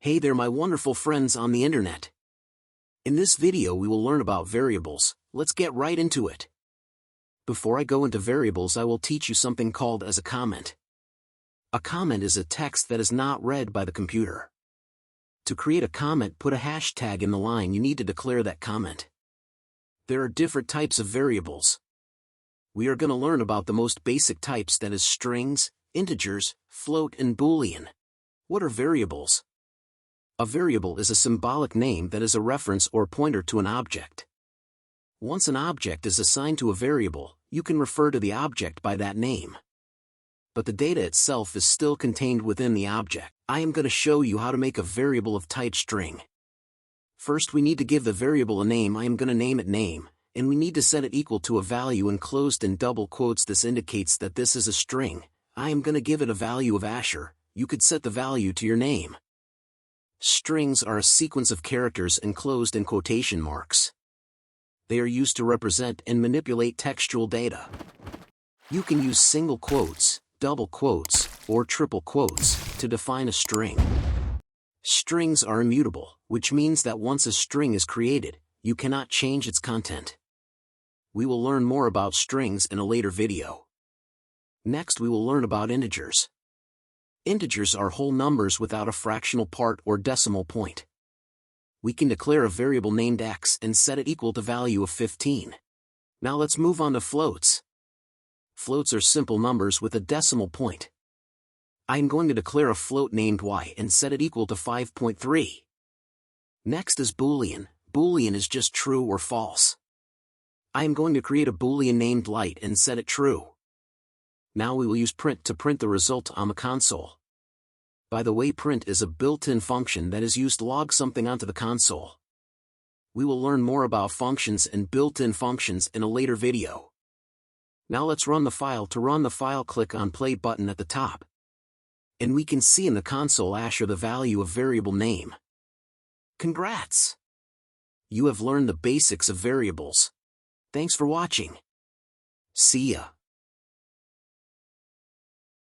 Hey there my wonderful friends on the internet. In this video we will learn about variables. Let's get right into it. Before I go into variables I will teach you something called as a comment. A comment is a text that is not read by the computer. To create a comment, put a hashtag in the line you need to declare that comment. There are different types of variables. We are going to learn about the most basic types, that is strings, integers, float and boolean. What are variables? A variable is a symbolic name that is a reference or pointer to an object. Once an object is assigned to a variable, you can refer to the object by that name. But the data itself is still contained within the object. I am going to show you how to make a variable of type string. First we need to give the variable a name. I am going to name it name, and we need to set it equal to a value enclosed in double quotes. This indicates that this is a string. I am going to give it a value of Asher. You could set the value to your name. Strings are a sequence of characters enclosed in quotation marks. They are used to represent and manipulate textual data. You can use single quotes, double quotes, or triple quotes to define a string. Strings are immutable, which means that once a string is created, you cannot change its content. We will learn more about strings in a later video. Next we will learn about integers. Integers are whole numbers without a fractional part or decimal point. We can declare a variable named x and set it equal to value of 15. Now let's move on to floats. Floats are simple numbers with a decimal point. I am going to declare a float named y and set it equal to 5.3. Next is boolean. Boolean is just true or false. I am going to create a boolean named light and set it true. Now we will use print to print the result on the console. By the way, print is a built-in function that is used to log something onto the console. We will learn more about functions and built-in functions in a later video. Now let's run the file. To run the file, click on play button at the top. And we can see in the console Asher the value of variable name. Congrats! You have learned the basics of variables. Thanks for watching. See ya.